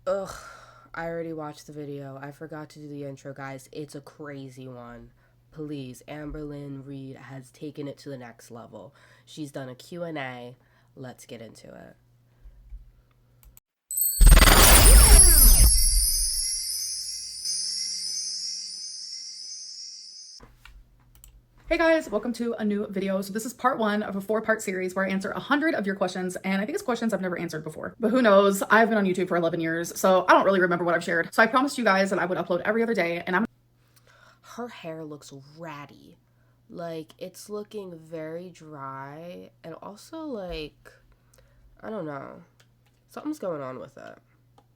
Ugh, I already watched the video. I forgot to do the intro, guys. It's a crazy one. Please, Amberlynn Reid has taken it to the next level. She's done a Q&A. Let's get into it. Hey guys, welcome to a new video. So this is part one of a 4-part series where I answer 100 of your questions, and I think it's questions I've never answered before. But who knows? I've been on YouTube for 11 years, so I don't really remember what I've shared. So I promised you guys that I would upload every other day, and I'm Her hair looks ratty. Like, it's looking very dry, and also, like, I don't know. Something's going on with it.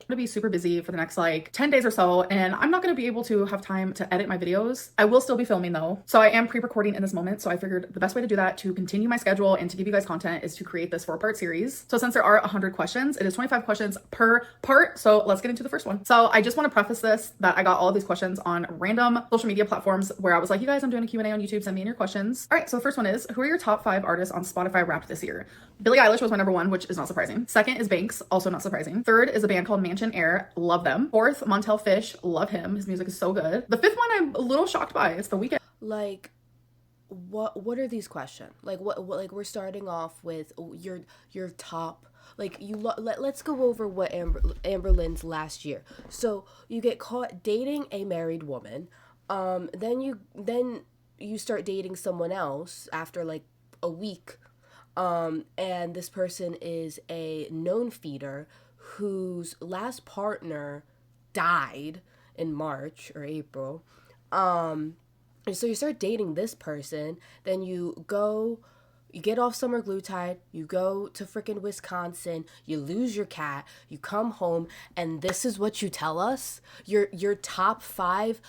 gonna be super busy for the next like 10 days or so, and I'm not gonna be able to have time to edit my videos. I will still be filming though. So I am pre-recording in this moment. So I figured the best way to do that to continue my schedule and to give you guys content is to create this 4-part series. So since there are 100 questions, it is 25 questions per part. So let's get into the first one. So I just want to preface this that I got all of these questions on random social media platforms where I was like, you guys, I'm doing a Q&A on YouTube. Send me in your questions. All right. So the first one is, who are your top 5 artists on Spotify Wrapped this year? Billie Eilish was my number 1, which is not surprising. Second is Banks, also not surprising. Third is a band called Mansion Air, love them. Fourth, Montel Fish, love him. His music is so good. The fifth one I'm a little shocked by. It's The Weeknd. Like, what are these questions? Like, what like, we're starting off with your top, like, let's go over what Amberlynn's last year. So you get caught dating a married woman, then you start dating someone else after like a week, and this person is a known feeder whose last partner died in March or April. And so you start dating this person, then you get off summer glue tide, you go to freaking Wisconsin, you lose your cat, you come home, and this is what you tell us? Your top 5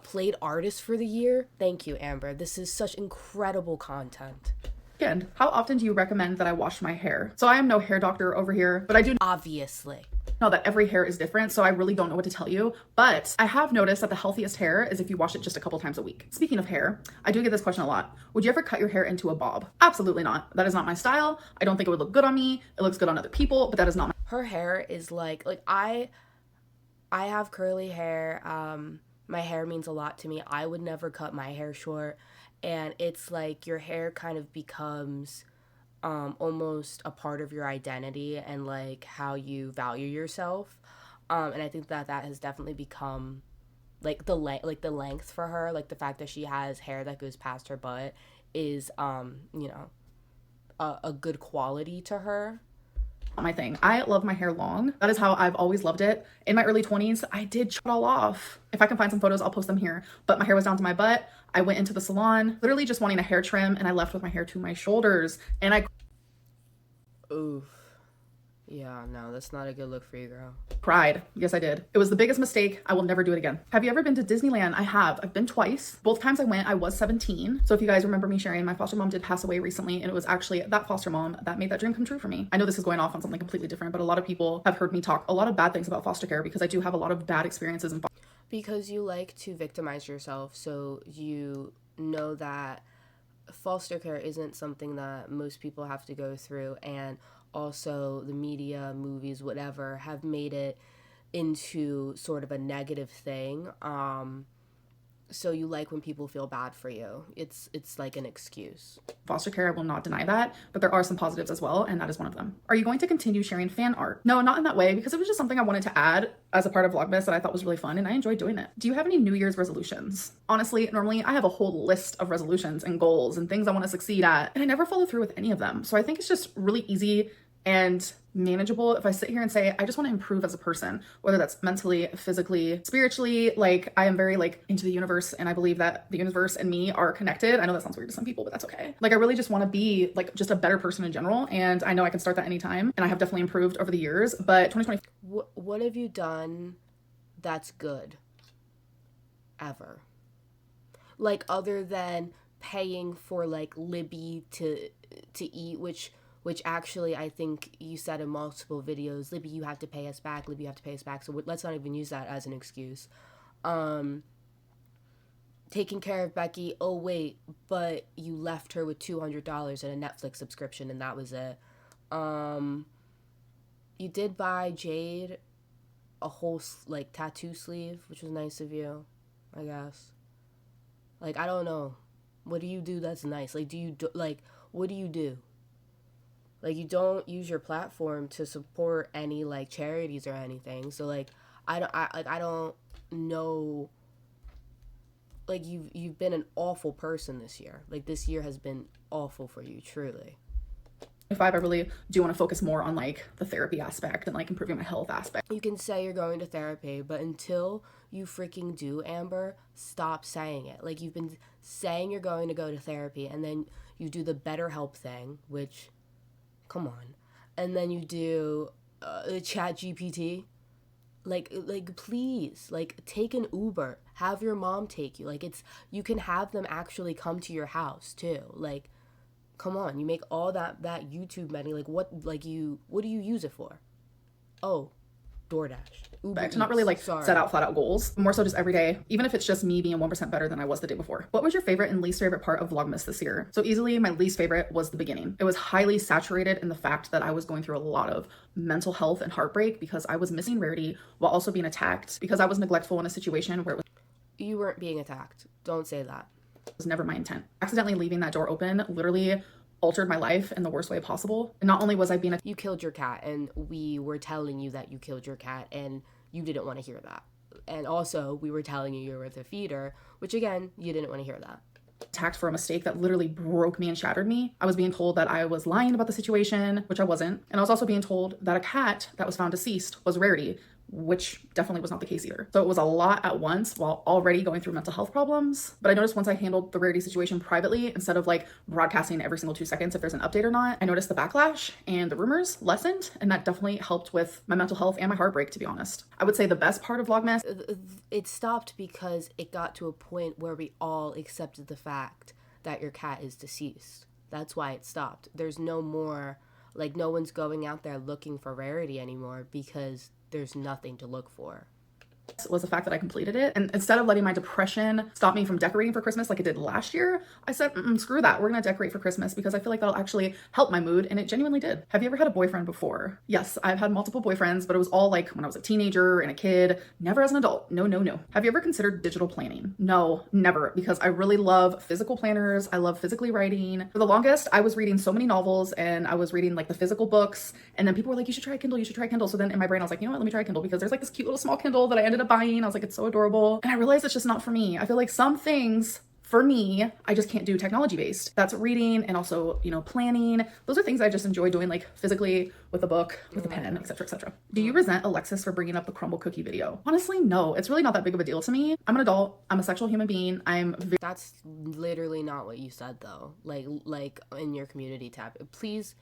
played artists for the year? Thank you, Amber. This is such incredible content. How often do you recommend that I wash my hair? So I am no hair doctor over here, but I do Obviously. know that every hair is different, so I really don't know what to tell you. But I have noticed that the healthiest hair is if you wash it just a couple times a week. Speaking of hair, I do get this question a lot. Would you ever cut your hair into a bob? Absolutely not. That is not my style. I don't think it would look good on me. It looks good on other people, but that is not my Her hair is like I have curly hair. My hair means a lot to me. I would never cut my hair short, and it's like your hair kind of becomes almost a part of your identity and like how you value yourself. And I think that has definitely become like the length for her, like the fact that she has hair that goes past her butt is a good quality to her. my thing. I love my hair long. That is how I've always loved it. In my early 20s, I did chop it all off. If I can find some photos, I'll post them here. But my hair was down to my butt. I went into the salon, literally just wanting a hair trim, and I left with my hair to my shoulders. And I Oof. Yeah, no, that's not a good look for you, girl. cried. Yes, I did. It was the biggest mistake. I will never do it again. Have you ever been to Disneyland? I have. I've been twice. Both times I went, I was 17. So if you guys remember me sharing, my foster mom did pass away recently, and it was actually that foster mom that made that dream come true for me. I know this is going off on something completely different, but a lot of people have heard me talk a lot of bad things about foster care because I do have a lot of bad experiences in Because you like to victimize yourself, so you know that foster care isn't something that most people have to go through, and also the media, movies, whatever, have made it into sort of a negative thing. So you like when people feel bad for you. It's like an excuse. foster care. I will not deny that, but there are some positives as well, and that is one of them. Are you going to continue sharing fan art? No, not in that way, because it was just something I wanted to add as a part of Vlogmas that I thought was really fun, and I enjoyed doing it. Do you have any New Year's resolutions? Honestly, normally I have a whole list of resolutions and goals and things I want to succeed at, and I never follow through with any of them. So I think it's just really easy and manageable if I sit here and say I just want to improve as a person, whether that's mentally, physically, spiritually. Like, I am very like into the universe, and I believe that the universe and me are connected. I know that sounds weird to some people, but that's okay. Like, I really just want to be like just a better person in general, and I know I can start that anytime, and I have definitely improved over the years. But 2020, What have you done that's good ever? Like, other than paying for like Libby to eat, which actually I think you said in multiple videos, Libby, you have to pay us back. Libby, you have to pay us back. So let's not even use that as an excuse. Taking care of Becky. Oh wait, but you left her with $200 and a Netflix subscription, and that was it. You did buy Jade a whole like tattoo sleeve, which was nice of you, I guess. Like, I don't know. What do you do that's nice? Like, like, what do you do? Like, you don't use your platform to support any, like, charities or anything. So, like, I don't know. Like, you've been an awful person this year. Like, this year has been awful for you, truly. If I really do want to focus more on like the therapy aspect and like improving my health aspect. You can say you're going to therapy, but until you freaking do, Amber, stop saying it. Like, you've been saying you're going to go to therapy, and then you do the BetterHelp thing, which, come on, and then you do Chat GPT. Like, please, like, take an Uber. Have your mom take you. Like, you can have them actually come to your house too. Like, come on, you make all that YouTube money. Like, what do you use it for? Oh, DoorDash. Uber To not really like Sorry. set out flat out goals, more so just every day, even if it's just me being 1% better than I was the day before. What was your favorite and least favorite part of Vlogmas this year? So easily my least favorite was the beginning. It was highly saturated in the fact that I was going through a lot of mental health and heartbreak because I was missing Rarity while also being attacked because I was neglectful in a situation where it was. You weren't being attacked. Don't say that. Was never my intent. Accidentally leaving that door open literally altered my life in the worst way possible. And not only was I being You killed your cat, and we were telling you that you killed your cat, and you didn't want to hear that. And also, we were telling you were with a feeder, which again, you didn't want to hear that. Attacked for a mistake that literally broke me and shattered me. I was being told that I was lying about the situation, which I wasn't. And I was also being told that a cat that was found deceased was Rarity, which definitely was not the case either. So it was a lot at once while already going through mental health problems. But I noticed once I handled the Rarity situation privately, instead of like broadcasting every single 2 seconds if there's an update or not, I noticed the backlash and the rumors lessened. And that definitely helped with my mental health and my heartbreak, to be honest. I would say the best part of Vlogmas. It stopped because it got to a point where we all accepted the fact that your cat is deceased. That's why it stopped. There's no more, like, no one's going out there looking for Rarity anymore because there's nothing to look for. Was the fact that I completed it. And instead of letting my depression stop me from decorating for Christmas like it did last year, I said, screw that. We're going to decorate for Christmas because I feel like that'll actually help my mood. And it genuinely did. Have you ever had a boyfriend before? Yes, I've had multiple boyfriends, but it was all like when I was a teenager and a kid, never as an adult. No. Have you ever considered digital planning? No, never, because I really love physical planners. I love physically writing. For the longest, I was reading so many novels and I was reading like the physical books. And then people were like, you should try Kindle, you should try Kindle. So then in my brain, I was like, you know what, let me try Kindle because there's like this cute little small Kindle that I ended up buying. I was like, it's so adorable. And I realized it's just not for me. I feel like some things for me, I just can't do technology based. That's reading and also, planning. Those are things I just enjoy doing like physically with a book, with a pen, etc., etc. Do you resent Alexis for bringing up the crumble cookie video? Honestly, no. It's really not that big of a deal to me. I'm an adult. I'm a sexual human being. That's literally not what you said though. Like in your community tab. Please,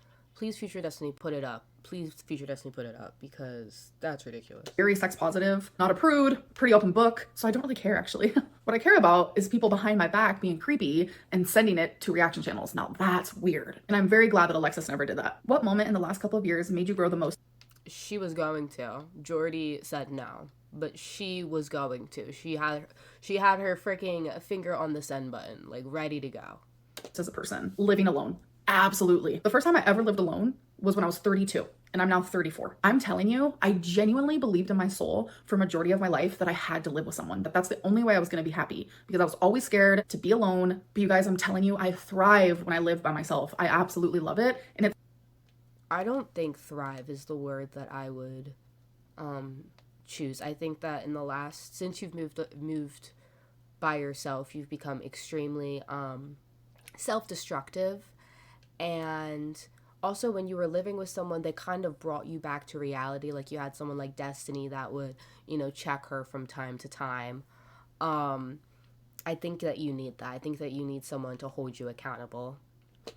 Future Destiny, put it up. Please, Future Destiny, put it up because that's ridiculous. Very sex positive, not a prude, pretty open book. So I don't really care actually. What I care about is people behind my back being creepy and sending it to reaction channels. Now that's weird. And I'm very glad that Alexis never did that. What moment in the last couple of years made you grow the most? She was going to. Jordy said no, but she was going to. She had her freaking finger on the send button, like ready to go. As a person, living alone. Absolutely. The first time I ever lived alone was when I was 32 and I'm now 34. I'm telling you, I genuinely believed in my soul for a majority of my life that I had to live with someone, that's the only way I was going to be happy because I was always scared to be alone. But you guys, I'm telling you, I thrive when I live by myself. I absolutely love it. And I don't think thrive is the word that I would choose. I think that since you've moved by yourself, you've become extremely self-destructive. And also when you were living with someone, they kind of brought you back to reality. Like you had someone like Destiny that would, check her from time to time. I think that you need that. I think that you need someone to hold you accountable.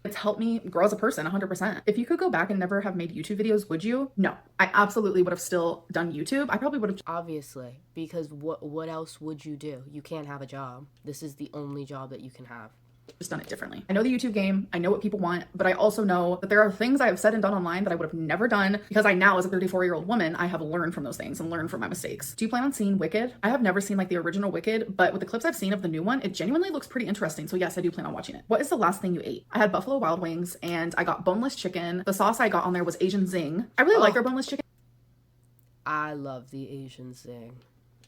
It's helped me grow as a person 100%. If you could go back and never have made YouTube videos, would you? No, I absolutely would have still done YouTube. I probably would have. Obviously, because what else would you do? You can't have a job. This is the only job that you can have. Just done it differently. I know the YouTube game, I know what people want, but I also know that there are things I have said and done online that I would have never done because I now, as a 34-year-old woman, I have learned from those things and learned from my mistakes. Do you plan on seeing Wicked? I have never seen like the original Wicked, but with the clips I've seen of the new one, it genuinely looks pretty interesting. So yes, I do plan on watching it. What is the last thing you ate? I had Buffalo Wild Wings and I got boneless chicken. The sauce I got on there was Asian Zing. I really like their boneless chicken. I love the Asians thing.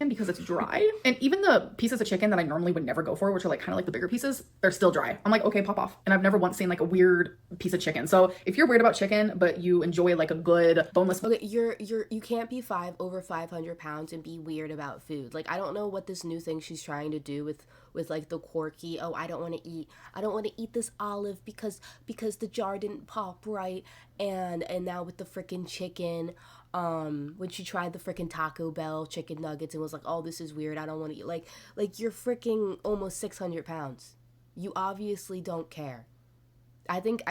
Because it's dry. And even the pieces of chicken that I normally would never go for, which are like kind of like the bigger pieces, they're still dry. I'm like, okay, pop off. And I've never once seen like a weird piece of chicken. So if you're weird about chicken, but you enjoy like a good boneless. Okay, you can't be over 500 pounds and be weird about food. Like, I don't know what this new thing she's trying to do with like the quirky, oh, I don't want to eat this olive because the jar didn't pop right. And now with the freaking chicken, when she tried the freaking Taco Bell chicken nuggets and was like, oh, this is weird, I don't want to eat, like you're freaking almost 600 pounds. You obviously don't care. I think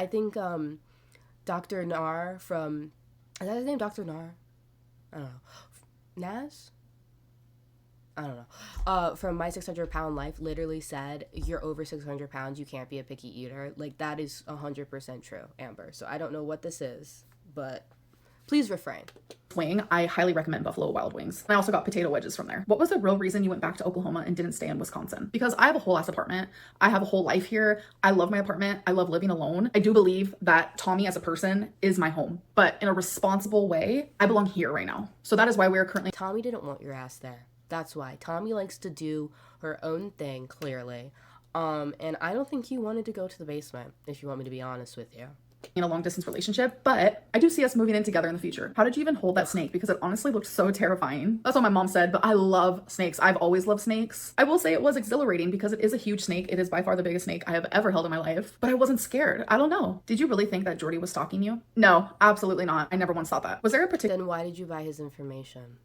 Dr. Nar from, is that his name, Dr. Nar? I don't know. Naz? I don't know. From My 600 Pound Life literally said, you're over 600 pounds, you can't be a picky eater. Like, that is 100% true, Amber. So I don't know what this is, but please refrain. Wing, I highly recommend Buffalo Wild Wings. I also got potato wedges from there. What was the real reason you went back to Oklahoma and didn't stay in Wisconsin? Because I have a whole ass apartment. I have a whole life here. I love my apartment. I love living alone. I do believe that Tommy as a person is my home, but in a responsible way, I belong here right now. So that is why we are currently. Tommy didn't want your ass there. That's why. Tommy likes to do her own thing, clearly. And I don't think you wanted to go to the basement, if you want me to be honest with you. In a long distance relationship, but I do see us moving in together in the future. How did you even hold that snake? Because it honestly looked so terrifying. That's what my mom said, but I love snakes. I've always loved snakes. I will say it was exhilarating because it is a huge snake. It is by far the biggest snake I have ever held in my life, but I wasn't scared. I don't know. Did you really think that Jordy was stalking you? No, absolutely not. I never once thought that. Was there a particular Then why did you buy his information?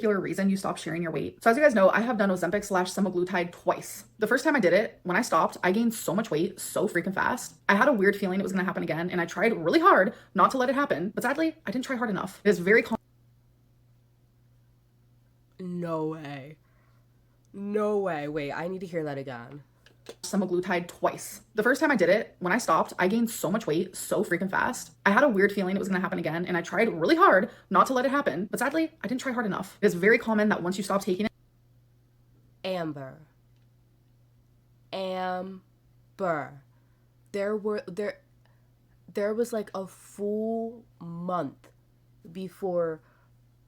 reason you stopped sharing your weight? So as you guys know, I have done Ozempic/semaglutide twice. The first time I did it, when I stopped, I gained so much weight so freaking fast. I had a weird feeling it was gonna happen again, and I tried really hard not to let it happen, but sadly, I didn't try hard enough. It is very No way. No way. Wait, I need to hear that again. Semaglutide twice. The first time I did it, when I stopped, I gained so much weight so freaking fast. I had a weird feeling it was gonna happen again, and I tried really hard not to let it happen, but sadly, I didn't try hard enough. It is very common that once you stop taking it. Amber. There was like a full month before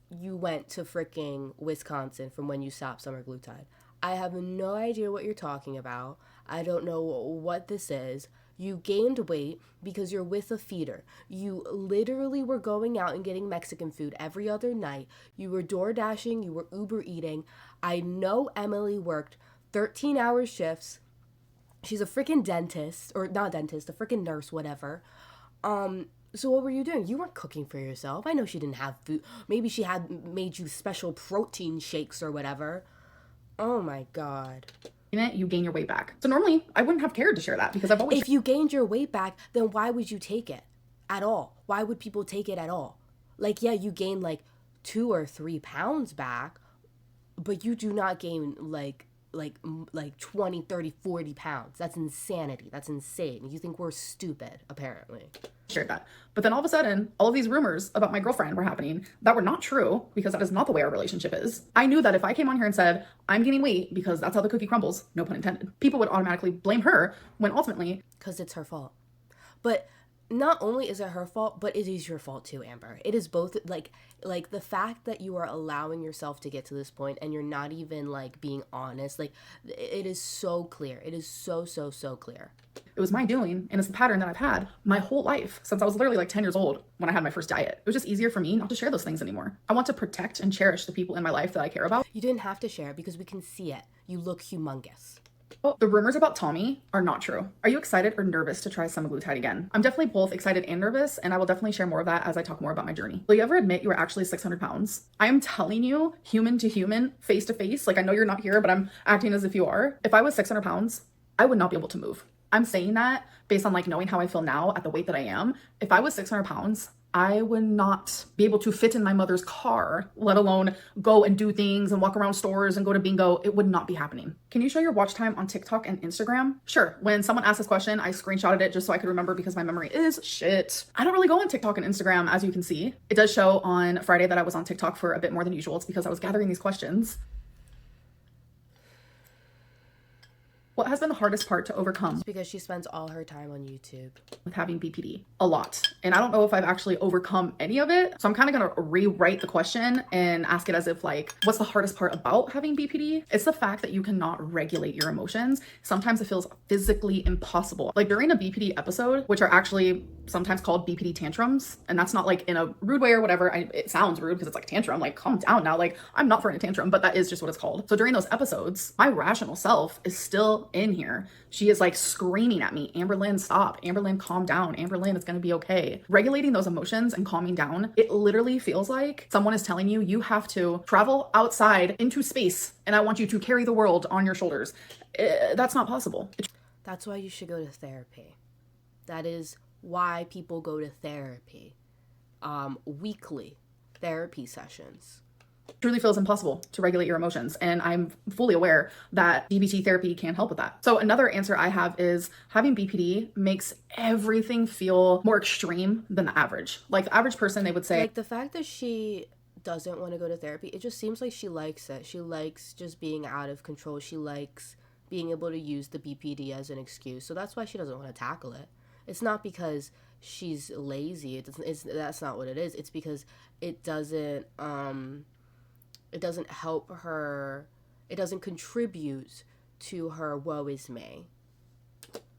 you went to freaking Wisconsin from when you stopped semaglutide. I have no idea what you're talking about. I don't know what this is. You gained weight because you're with a feeder. You literally were going out and getting Mexican food every other night. You were door dashing. You were Uber eating. I know Emily worked 13-hour shifts. She's a freaking dentist, or not dentist, a freaking nurse, whatever. So what were you doing? You weren't cooking for yourself. I know she didn't have food. Maybe she had made you special protein shakes or whatever. Oh my God. You gain your weight back. So normally I wouldn't have cared to share that because I've always. If you gained your weight back, then why would you take it at all? Why would people take it at all? Like, yeah, you gain like 2 or 3 pounds back, but you do not gain like 20, 30, 40 pounds. That's insanity. That's insane. You think we're stupid, apparently. Shared that. But then all of a sudden, all of these rumors about my girlfriend were happening that were not true because that is not the way our relationship is. I knew that if I came on here and said, I'm gaining weight because that's how the cookie crumbles, no pun intended, people would automatically blame her when ultimately. Because it's her fault. But not only is it her fault, but it is your fault too, Amber. It is both, like the fact that you are allowing yourself to get to this point and you're not even like being honest, like it is so clear. It is so clear. It was my doing, and it's the pattern that I've had my whole life since I was literally like 10 years old when I had my first diet. It was just easier for me not to share those things anymore. I want to protect and cherish the people in my life that I care about. You didn't have to share it because we can see it. You look humongous. Oh, the rumors about Tommy are not true. Are you excited or nervous to try semaglutide again? I'm definitely both excited and nervous, and I will definitely share more of that as I talk more about my journey. Will you ever admit you were actually 600 pounds? I am telling you, human to human, face to face, like I know you're not here, but I'm acting as if you are. If I was 600 pounds, I would not be able to move. I'm saying that based on like knowing how I feel now at the weight that I am. If I was 600 pounds, I would not be able to fit in my mother's car, let alone go and do things and walk around stores and go to bingo. It would not be happening. Can you show your watch time on TikTok and Instagram? Sure. When someone asked this question, I screenshotted it just so I could remember because my memory is shit. I don't really go on TikTok and Instagram, as you can see. It does show on Friday that I was on TikTok for a bit more than usual. It's because I was gathering these questions. What has been the hardest part to overcome It's because she spends all her time on YouTube. with having BPD? A lot. And I don't know if I've actually overcome any of it. So I'm kind of going to rewrite the question and ask it as if like, what's the hardest part about having BPD? It's the fact that you cannot regulate your emotions. Sometimes it feels physically impossible. Like during a BPD episode, which are actually sometimes called BPD tantrums, and that's not like in a rude way or whatever. It sounds rude because it's like tantrum, like calm down now. Like I'm not for a tantrum, but that is just what it's called. So during those episodes, my rational self is still in here. She is like screaming at me, Amberlynn, stop. Amberlynn, calm down. Amberlynn, it's going to be okay. Regulating those emotions and calming down, it literally feels like someone is telling you, you have to travel outside into space and I want you to carry the world on your shoulders. That's not possible. That's why you should go to therapy. That is why people go to therapy. Weekly therapy sessions. Truly feels impossible to regulate your emotions. And I'm fully aware that DBT therapy can help with that. So another answer I have is having BPD makes everything feel more extreme than the average. Like the average person, they would say, like the fact that she doesn't want to go to therapy, it just seems like she likes it. She likes just being out of control. She likes being able to use the BPD as an excuse. So that's why she doesn't want to tackle it. It's not because she's lazy. That's not what it is. It's because it doesn't help her. It doesn't contribute to her woe is me.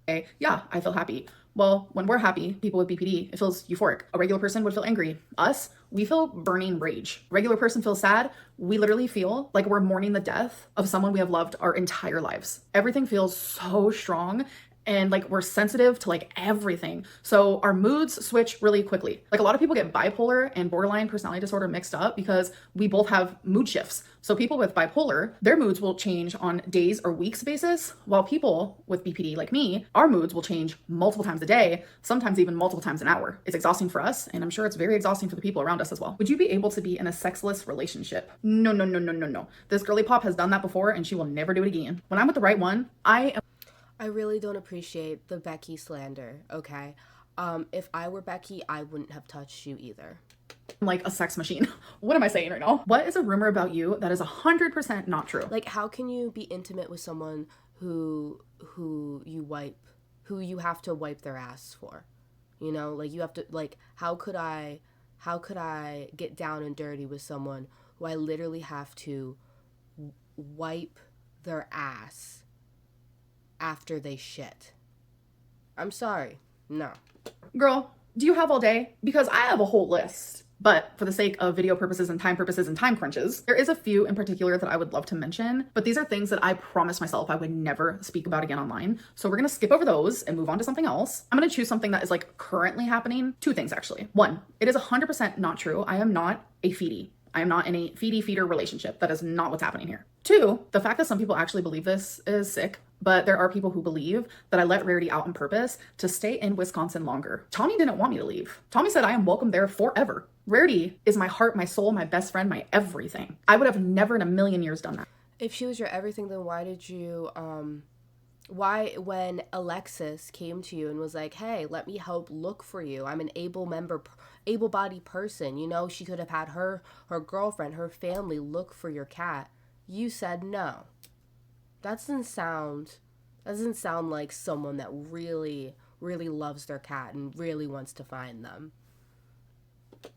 okay, yeah, I feel happy. Well, when we're happy, people with BPD, it feels euphoric. A regular person would feel angry. Us, we feel burning rage. A regular person feels sad. We literally feel like we're mourning the death of someone we have loved our entire lives. Everything feels so strong. And like we're sensitive to like everything. So our moods switch really quickly. Like a lot of people get bipolar and borderline personality disorder mixed up because we both have mood shifts. So people with bipolar, their moods will change on days or weeks basis, while people with BPD like me, our moods will change multiple times a day, sometimes even multiple times an hour. It's exhausting for us, and I'm sure it's very exhausting for the people around us as well. Would you be able to be in a sexless relationship? No, no, no, no, no, no. This girly pop has done that before and she will never do it again. When I'm with the right one, I really don't appreciate the Becky slander, okay? If I were Becky, I wouldn't have touched you either. Like a sex machine. What am I saying right now? What is a rumor about you that is 100% not true? Like, how can you be intimate with someone who you have to wipe their ass for? You know, like you have to, like, how could I get down and dirty with someone who I literally have to wipe their ass after they shit? I'm sorry. No. Girl, do you have all day? Because I have a whole list. But for the sake of video purposes and time crunches, there is a few in particular that I would love to mention, but these are things that I promised myself I would never speak about again online. So we're gonna skip over those and move on to something else. I'm gonna choose something that is like currently happening. Two things actually. One, it is 100% not true. I am not a feedie. I am not in a feeder relationship. That is not what's happening here. Two, the fact that some people actually believe this is sick, but there are people who believe that I let Rarity out on purpose to stay in Wisconsin longer. Tommy didn't want me to leave. Tommy said I am welcome there forever. Rarity is my heart, my soul, my best friend, my everything. I would have never in a million years done that. If she was your everything, then why did you, why, when Alexis came to you and was like, hey, let me help look for you, I'm an able-bodied person, you know, she could have had her girlfriend, her family look for your cat, you said no. That doesn't sound like someone that really, really loves their cat and really wants to find them.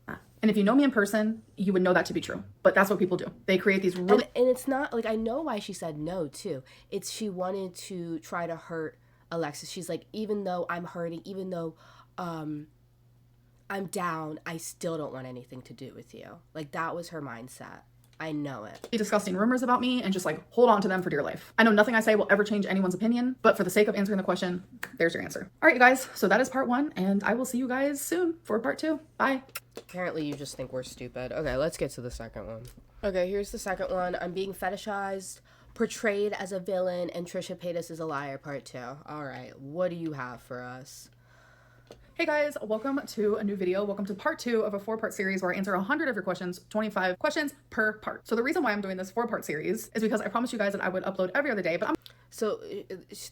And if you know me in person, you would know that to be true. But that's what people do. They create these really... And it's not, like, I know why she said no, too. It's she wanted to try to hurt Alexis. She's like, even though I'm hurting, even though I'm down, I still don't want anything to do with you. Like, that was her mindset. I know it. Disgusting rumors about me and just like hold on to them for dear life. I know nothing I say will ever change anyone's opinion, but for the sake of answering the question, there's your answer. All right, you guys. So that is part 1, and I will see you guys soon for part 2. Bye. Apparently you just think we're stupid. Okay, let's get to the second one. Okay, here's the second one. I'm being fetishized, portrayed as a villain, and Trisha Paytas is a liar, part 2. All right, what do you have for us? Hey guys, welcome to a new video. Welcome to part 2 of a 4-part series where I answer 100 of your questions, 25 questions per part. So the reason why I'm doing this 4-part series is because I promised you guys that I would upload every other day, but So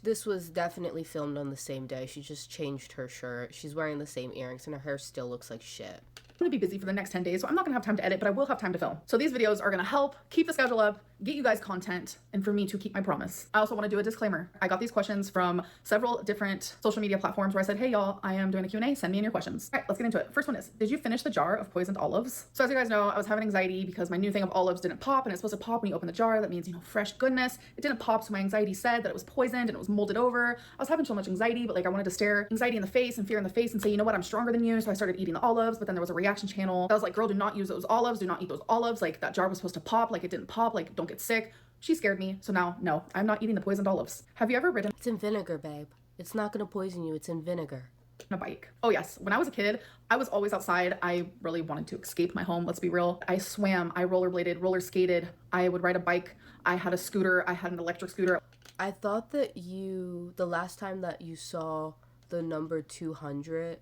this was definitely filmed on the same day. She just changed her shirt. She's wearing the same earrings and her hair still looks like shit. I'm gonna be busy for the next 10 days, so I'm not gonna have time to edit, but I will have time to film. So these videos are gonna help keep the schedule up get you guys content and for me to keep my promise. I also want to do a disclaimer. I got these questions from several different social media platforms where I said, hey y'all, I am doing a Q&A, send me in your questions. All right, let's get into it. First one is, did you finish the jar of poisoned olives? So as you guys know, I was having anxiety because my new thing of olives didn't pop, and it's supposed to pop when you open the jar. That means, you know, fresh goodness. It didn't pop, so my anxiety said that it was poisoned and it was molded over. I was having so much anxiety, but like I wanted to stare anxiety in the face and fear in the face and say, you know what, I'm stronger than you. So I started eating the olives, but then there was a reaction channel that was like, girl, do not use those olives. Do not eat those olives. Like that jar was supposed to pop, like it didn't pop, like don't get sick. She scared me. So now, no, I'm not eating the poisoned olives. Have you ever ridden? It's in vinegar, babe. It's not gonna poison you. It's in vinegar. A bike? Oh yes. When I was a kid, I was always outside. I really wanted to escape my home. Let's be real. I swam, I rollerbladed, roller skated. I would ride a bike. I had a scooter. I had an electric scooter. I thought that the last time that you saw the number 200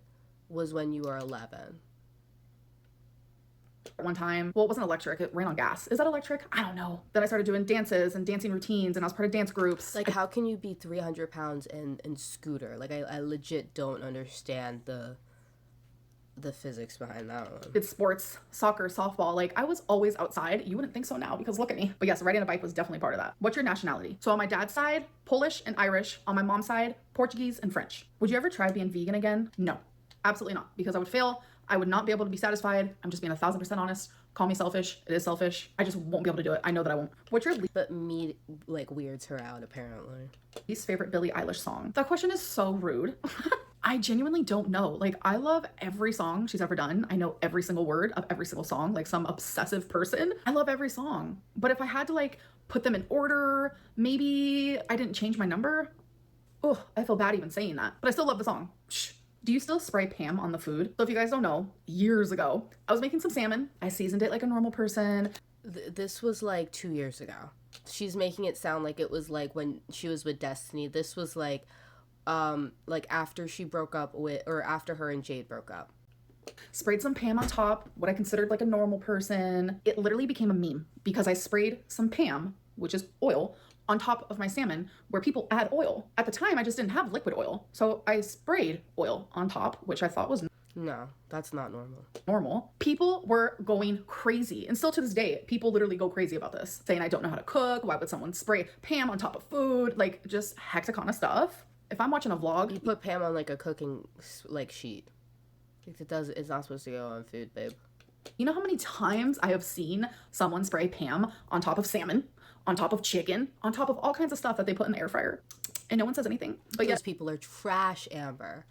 was when you were 11. One time, well, it wasn't electric, it ran on gas. Is that electric? I don't know. Then I started doing dances and dancing routines, and I was part of dance groups. Like, how can you be 300 pounds and scooter? Like, I legit don't understand the physics behind that one. It's sports, soccer, softball. Like, I was always outside. You wouldn't think so now because look at me. But yes, riding a bike was definitely part of that. What's your nationality? So on my dad's side, Polish and Irish. On my mom's side, Portuguese and French. Would you ever try being vegan again? No, absolutely not, because I would fail. I would not be able to be satisfied. I'm just being 1,000% honest. Call me selfish. It is selfish. I just won't be able to do it. I know that I won't. What's your But meat, like, weirds her out, apparently. least favorite Billie Eilish song? That question is so rude. I genuinely don't know. Like, I love every song she's ever done. I know every single word of every single song, like some obsessive person. I love every song. But if I had to, like, put them in order, maybe I didn't change my number. Oh, I feel bad even saying that. But I still love the song. Shh. Do you still spray Pam on the food? So if you guys don't know, years ago, I was making some salmon. I seasoned it like a normal person. This was like 2 years ago. She's making it sound like it was like when she was with Destiny. This was like after she broke up with, or after her and Jade broke up. Sprayed some Pam on top, what I considered like a normal person. It literally became a meme because I sprayed some Pam, which is oil, on top of my salmon where people add oil. At the time, I just didn't have liquid oil. So I sprayed oil on top, which I thought was No, that's not normal. normal. People were going crazy. And still to this day, people literally go crazy about this, saying I don't know how to cook. Why would someone spray Pam on top of food? Like, just hecticana stuff. If I'm watching a vlog, You put Pam on like a cooking like sheet. It's not supposed to go on food, babe. you know how many times I have seen someone spray Pam on top of salmon, on top of chicken, on top of all kinds of stuff that they put in the air fryer, and no one says anything. But Those yes, people are trash, Amber.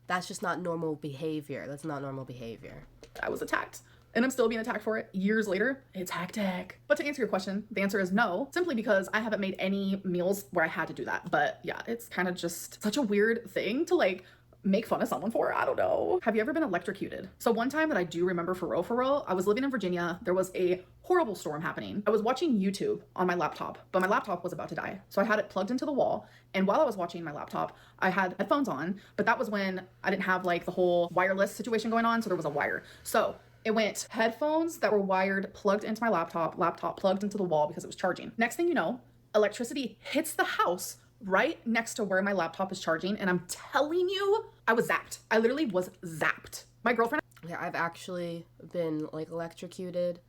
That's just not normal behavior. That's not normal behavior. I was attacked. And I'm still being attacked for it years later. It's hectic. But to answer your question, the answer is no, simply because I haven't made any meals where I had to do that. But yeah, it's kind of just such a weird thing to like make fun of someone for. I don't know. Have you ever been electrocuted? So one time that I do remember for real, I was living in Virginia. There was a horrible storm happening. I was watching YouTube on my laptop, but my laptop was about to die. So I had it plugged into the wall. And while I was watching my laptop, I had headphones on, but that was when I didn't have like the whole wireless situation going on. So there was a wire. So it went headphones that were wired, plugged into my laptop plugged into the wall because it was charging. Next thing you know, electricity hits the house right next to where my laptop is charging. And I'm telling you, I was zapped. I literally was zapped. My girlfriend. Yeah, I've actually been like electrocuted.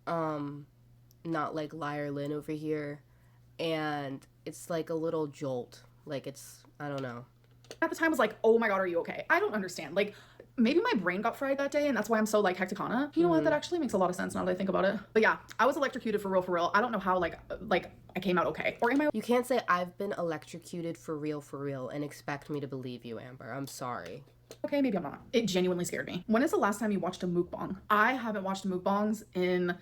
Not like Liar Lynn over here. And it's like a little jolt. Like I don't know. At the time was like, oh my God, are you okay? I don't understand. Like, maybe my brain got fried that day and that's why I'm so like hecticana. You know what? That actually makes a lot of sense now that I think about it. But yeah, I was electrocuted for real. I don't know how like I came out okay. Or am I? You can't say I've been electrocuted for real and expect me to believe you, Amber. I'm sorry. Okay, maybe I'm not. It genuinely scared me. When is the last time you watched a mukbang? I haven't watched mukbangs in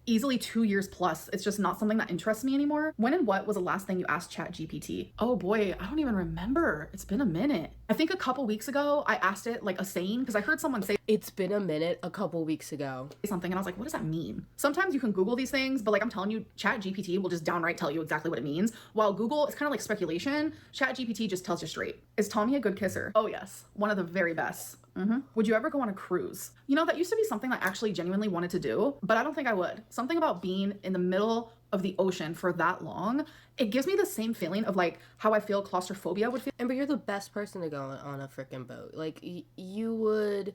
easily 2 years plus. It's just not something that interests me anymore. When and what was the last thing you asked ChatGPT? Oh boy, I don't even remember. It's been a minute. I think a couple weeks ago, I asked it like a saying because I heard someone say It's been a minute a couple weeks ago. something and I was like, what does that mean? Sometimes you can Google these things, but like I'm telling you, ChatGPT will just downright tell you exactly what it means. While Google, it's kind of like speculation. ChatGPT just tells you straight. Is Tommy a good kisser? Oh yes, one of the very best. Would you ever go on a cruise? You know, that used to be something I actually genuinely wanted to do, but I don't think I would. Something about being in the middle of the ocean for that long, it gives me the same feeling of like how I feel claustrophobia would feel. Amber, you're the best person to go on a freaking boat. Like, you would,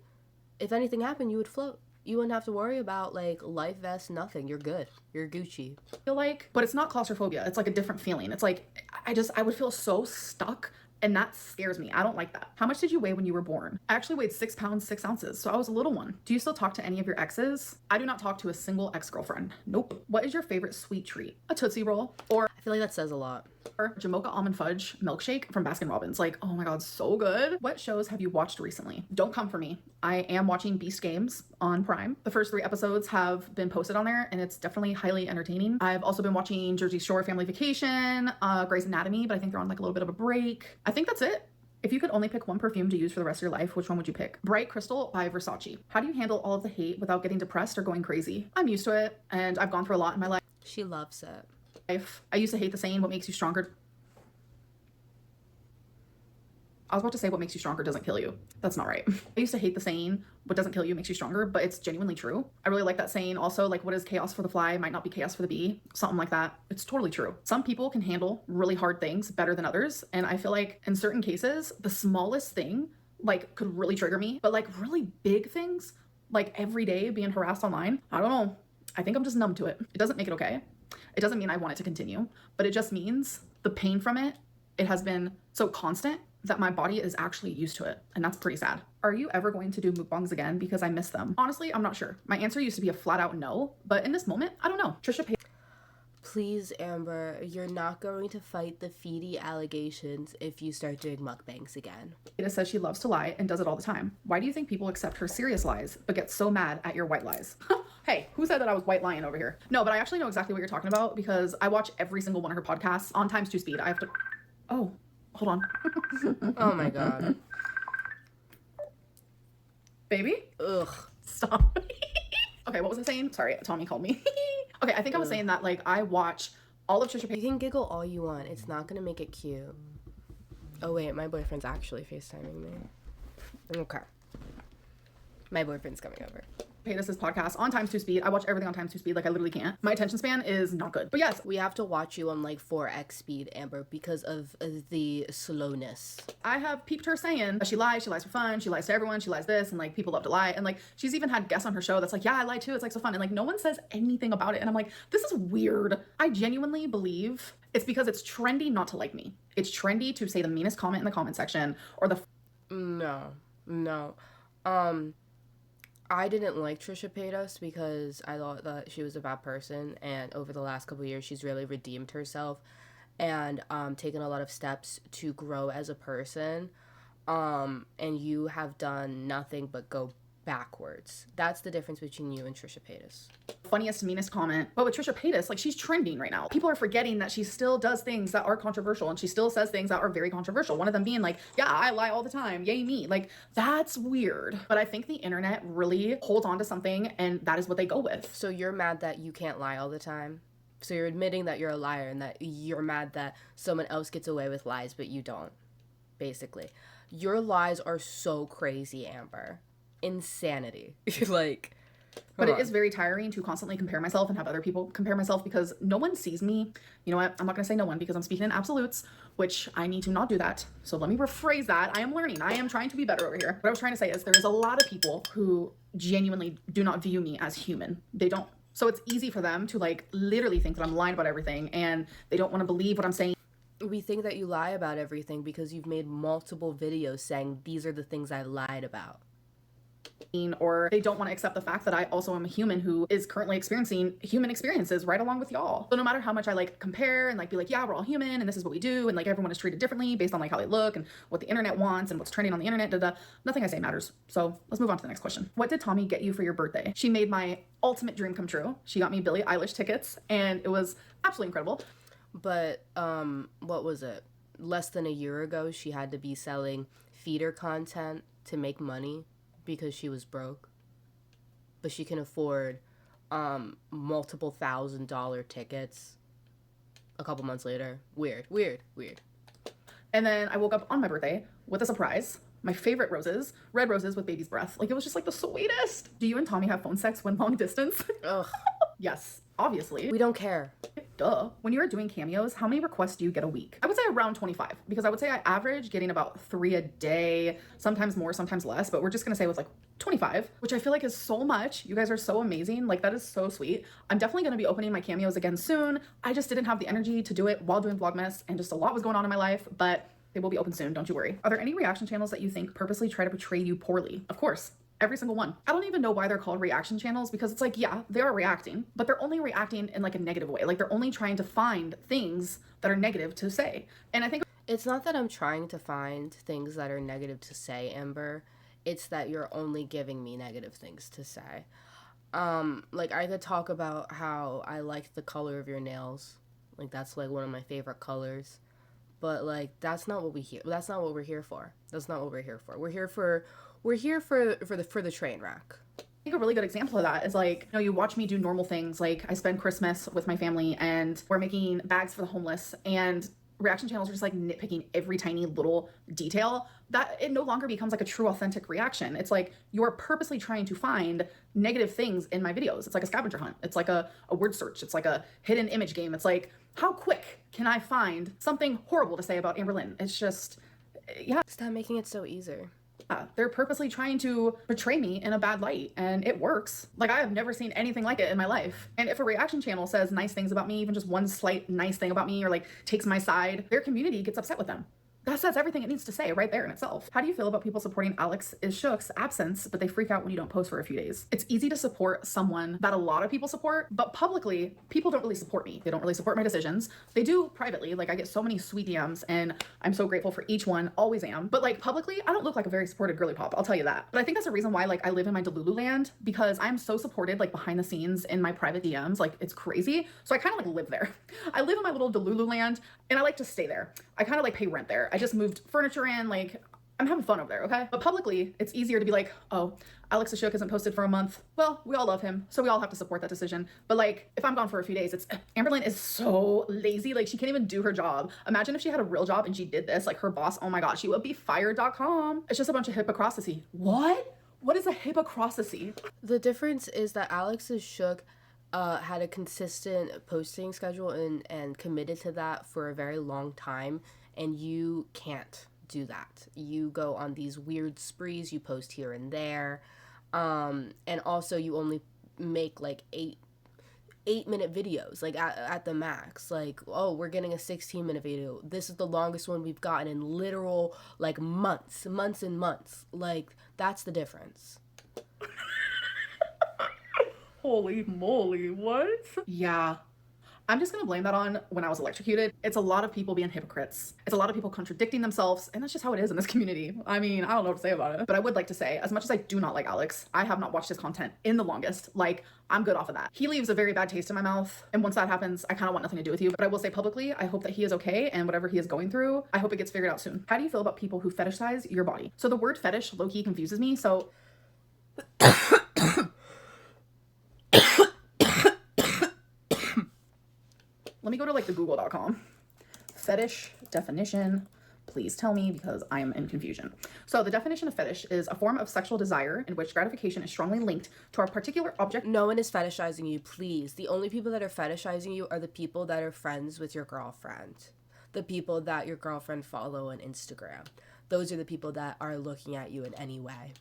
if anything happened, you would float. you wouldn't have to worry about like life vest, nothing. You're good. You're Gucci. I feel like, but it's not claustrophobia. It's like a different feeling. It's like, I would feel so stuck. And that scares me. I don't like that. How much did you weigh when you were born? I actually weighed 6 pounds, 6 ounces. So I was a little one. Do you still talk to any of your exes? I do not talk to a single ex-girlfriend. Nope. What is your favorite sweet treat? A Tootsie Roll or I feel like that says a lot. Jamocha almond fudge milkshake from Baskin Robbins. Like, oh my God, so good. What shows have you watched recently? Don't come for me. I am watching Beast Games on Prime. The first 3 episodes have been posted on there and it's definitely highly entertaining. I've also been watching Jersey Shore Family Vacation, Grey's Anatomy, but I think they're on like a little bit of a break. I think that's it. If you could only pick one perfume to use for the rest of your life, which one would you pick? Bright Crystal by Versace. How do you handle all of the hate without getting depressed or going crazy? I'm used to it and I've gone through a lot in my life. She loves it. I used to hate the saying, what makes you stronger? I was about to say what makes you stronger doesn't kill you. That's not right. I used to hate the saying, what doesn't kill you makes you stronger, but it's genuinely true. I really like that saying also, like what is chaos for the fly might not be chaos for the bee, something like that. It's totally true. Some people can handle really hard things better than others. And I feel like in certain cases, the smallest thing like could really trigger me, but like really big things, like every day being harassed online, I don't know. I think I'm just numb to it. It doesn't make it okay. It doesn't mean I want it to continue, but it just means the pain from it, it has been so constant that my body is actually used to it. And that's pretty sad. Are you ever going to do mukbangs again? Because I miss them. Honestly, I'm not sure. My answer used to be a flat out no, but in this moment, I don't know. Trisha. Please, Amber, you're not going to fight the feedy allegations if you start doing mukbangs again. It says she loves to lie and does it all the time. Why do you think people accept her serious lies, but get so mad at your white lies? Hey, who said that I was white lying over here? No, but I actually know exactly what you're talking about because I watch every single one of her podcasts on times 2 speed. I have to, oh, hold on. Oh my God. Baby? Ugh. Stop. Okay, what was I saying? Sorry, Tommy called me. Okay, I think I was saying that like I watch all of Trisha. You can giggle all you want. It's not gonna make it cute. Oh wait, my boyfriend's actually FaceTiming me. Okay. My boyfriend's coming over. Paytas' podcast on times 2 speed. I watch everything on times 2 speed. Like I literally can't. My attention span is not good. But yes, we have to watch you on like 4x speed, Amber, because of the slowness. I have peeped her saying she lies for fun, she lies to everyone, she lies this, and like people love to lie. And like she's even had guests on her show that's like, yeah, I lie too. It's like so fun. And like no one says anything about it. And I'm like, this is weird. I genuinely believe it's because it's trendy not to like me. It's trendy to say the meanest comment in the comment section or the No. I didn't like Trisha Paytas because I thought that she was a bad person, and over the last couple of years she's really redeemed herself and taken a lot of steps to grow as a person, and you have done nothing but go backwards. That's the difference between you and Trisha Paytas. Funniest, meanest comment. But with Trisha Paytas, like she's trending right now. People are forgetting that she still does things that are controversial and she still says things that are very controversial. One of them being like, yeah, I lie all the time. Yay me. Like that's weird. But I think the internet really holds on to something and that is what they go with. So you're mad that you can't lie all the time? So you're admitting that you're a liar and that you're mad that someone else gets away with lies but you don't, basically. Your lies are so crazy, Amber. Insanity. Like, but it is very tiring to constantly compare myself and have other people compare myself because no one sees me. You know what? I'm not going to say no one because I'm speaking in absolutes, which I need to not do that. So let me rephrase that. I am learning. I am trying to be better over here. What I was trying to say is there's a lot of people who genuinely do not view me as human. They don't. So it's easy for them to like literally think that I'm lying about everything and they don't want to believe what I'm saying. We think that you lie about everything because you've made multiple videos saying these are the things I lied about. Or they don't want to accept the fact that I also am a human who is currently experiencing human experiences right along with y'all. So no matter how much I like compare and like be like, yeah, we're all human and this is what we do and like everyone is treated differently based on like how they look and what the internet wants and what's trending on the internet, nothing I say matters. So let's move on to the next question. What did Tommy get you for your birthday? She made my ultimate dream come true. She got me Billie Eilish tickets and it was absolutely incredible. But what was it? Less than a year ago, she had to be selling feeder content to make money because she was broke, but she can afford multiple $1,000 tickets a couple months later. Weird. And then I woke up on my birthday with a surprise. My favorite roses, red roses with baby's breath. Like it was just like the sweetest. Do you and Tommy have phone sex when long distance? Ugh. Yes, obviously. We don't care. Duh. When you're doing cameos, how many requests do you get a week? I would say around 25, because I would say I average getting about 3 a day, sometimes more, sometimes less, but we're just gonna say it was like 25, which I feel like is so much. You guys are so amazing. Like, that is so sweet. I'm definitely gonna be opening my cameos again soon. I just didn't have the energy to do it while doing Vlogmas, and just a lot was going on in my life, but they will be open soon, don't you worry. Are there any reaction channels that you think purposely try to portray you poorly? Of course. Every single one. I don't even know why they're called reaction channels, because it's like, yeah, they are reacting, but they're only reacting in like a negative way. Like, they're only trying to find things that are negative to say. And I think It's not that I'm trying to find things that are negative to say, Amber. It's that you're only giving me negative things to say. Like, I could talk about how I like the color of your nails. Like, that's like one of my favorite colors. But like, that's not what we here. That's not what we're here for. That's not what we're here for. We're here for the train wreck. I think a really good example of that is like, you watch me do normal things. Like, I spend Christmas with my family and we're making bags for the homeless, and reaction channels are just like nitpicking every tiny little detail, that it no longer becomes like a true authentic reaction. It's like you're purposely trying to find negative things in my videos. It's like a scavenger hunt. It's like a word search. It's like a hidden image game. It's like, how quick can I find something horrible to say about Amberlynn? It's just, yeah. Stop making it so easy. They're purposely trying to portray me in a bad light, and it works. Like, I have never seen anything like it in my life. And if a reaction channel says nice things about me, even just one slight nice thing about me, or like takes my side, their community gets upset with them. That says everything it needs to say right there in itself. How do you feel about people supporting Alex is Shook's absence, but they freak out when you don't post for a few days? It's easy to support someone that a lot of people support, but publicly, people don't really support me. They don't really support my decisions. They do privately. Like, I get so many sweet DMs, and I'm so grateful for each one, always am. But like, publicly, I don't look like a very supported girly pop, I'll tell you that. But I think that's a reason why like I live in my Delulu land, because I'm so supported like behind the scenes in my private DMs. Like, it's crazy. So I kind of like live there. I live in my little Delulu land, and I like to stay there. I kind of like pay rent there. I just moved furniture in, like, I'm having fun over there, okay? But publicly, it's easier to be like, oh, Alex Ashok hasn't posted for a month. Well, we all love him, so we all have to support that decision. But like, if I'm gone for a few days, it's, Amberlynn is so lazy. Like, she can't even do her job. Imagine if she had a real job and she did this, like her boss, oh my God, she would be fired.com. It's just a bunch of hypocrisy. What? What is a hypocrisy? The difference is that Alex Ashok had a consistent posting schedule and committed to that for a very long time, and you can't do that. You go on these weird sprees, you post here and there, and also you only make like 8-minute videos, like at the max. Like, oh, we're getting a 16-minute video. This is the longest one we've gotten in literal like months and months. Like, that's the difference. Holy moly, what? Yeah. I'm just gonna blame that on when I was electrocuted. It's a lot of people being hypocrites. It's a lot of people contradicting themselves, and that's just how it is in this community. I mean, I don't know what to say about it. But I would like to say, as much as I do not like Alex, I have not watched his content in the longest. Like, I'm good off of that. He leaves a very bad taste in my mouth, and once that happens, I kind of want nothing to do with you. But I will say publicly, I hope that he is okay, and whatever he is going through, I hope it gets figured out soon. How do you feel about people who fetishize your body? So the word fetish low-key confuses me, so... Let me go to like the google.com. Fetish definition. Please tell me, because I am in confusion. So the definition of fetish is a form of sexual desire in which gratification is strongly linked to a particular object. No one is fetishizing you, please. The only people that are fetishizing you are the people that are friends with your girlfriend. The people that your girlfriend follow on Instagram. Those are the people that are looking at you in any way.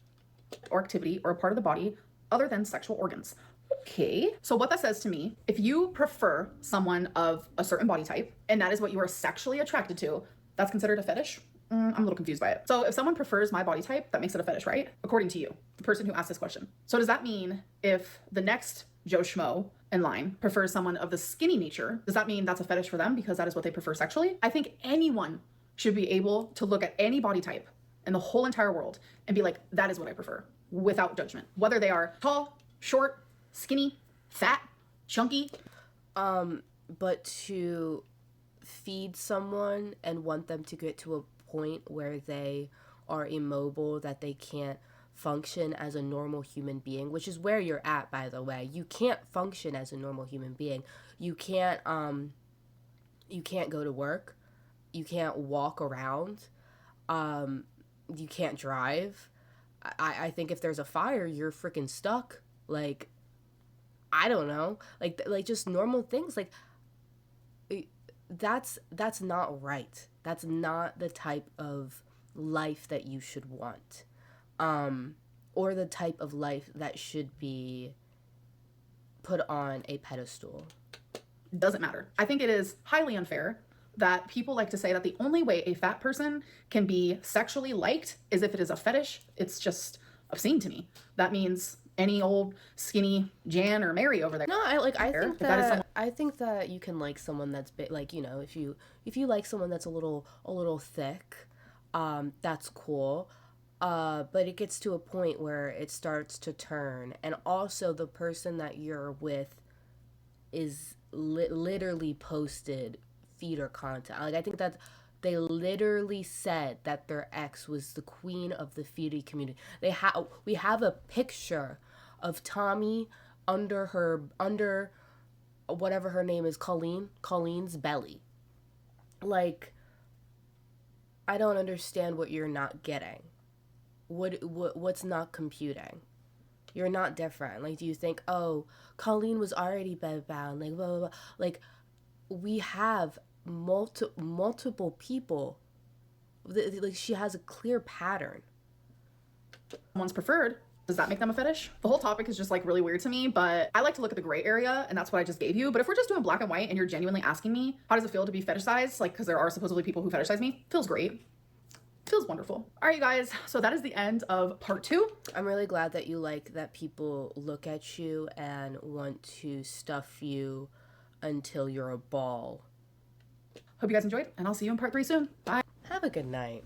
Or activity or a part of the body other than sexual organs. Okay, so what that says to me, if you prefer someone of a certain body type and that is what you are sexually attracted to, that's considered a fetish? I'm a little confused by it. So if someone prefers my body type, that makes it a fetish, right? According to you, the person who asked this question. So does that mean if the next Joe Schmo in line prefers someone of the skinny nature, does that mean that's a fetish for them because that is what they prefer sexually? I think anyone should be able to look at any body type in the whole entire world and be like, that is what I prefer, without judgment. Whether they are tall, short, skinny, fat, chunky. But to feed someone and want them to get to a point where they are immobile, that they can't function as a normal human being, which is where you're at, by the way. You can't function as a normal human being. You can't go to work. You can't walk around. You can't drive. I think if there's a fire, you're freaking stuck. Like, I don't know, like just normal things. Like, that's not right. That's not the type of life that you should want, or the type of life that should be put on a pedestal. Doesn't matter. I think it is highly unfair that people like to say that the only way a fat person can be sexually liked is if it is a fetish. It's just obscene to me. That means any old skinny Jan or Mary over there. No, I think that you can like someone that's big, like, you know, if you like someone that's a little thick, that's cool. But it gets to a point where it starts to turn, and also the person that you're with is literally posted feeder content. Like, I think that they literally said that their ex was the queen of the feeding community. We have a picture of Tommy under whatever her name is, Colleen's belly. Like, I don't understand what you're not getting. What's not computing? You're not different. Like, do you think, oh, Colleen was already bedbound, like blah blah blah. Like, we have multiple people. Like, she has a clear pattern. Someone's preferred, does that make them a fetish? The whole topic is just like really weird to me, but I like to look at the gray area, and that's what I just gave you. But if we're just doing black and white and you're genuinely asking me, how does it feel to be fetishized? Like, because there are supposedly people who fetishize me, feels great. Feels wonderful. All right, you guys, so that is the end of part 2. I'm really glad that you like that people look at you and want to stuff you until you're a ball. Hope you guys enjoyed, and I'll see you in part 3 soon. Bye. Have a good night.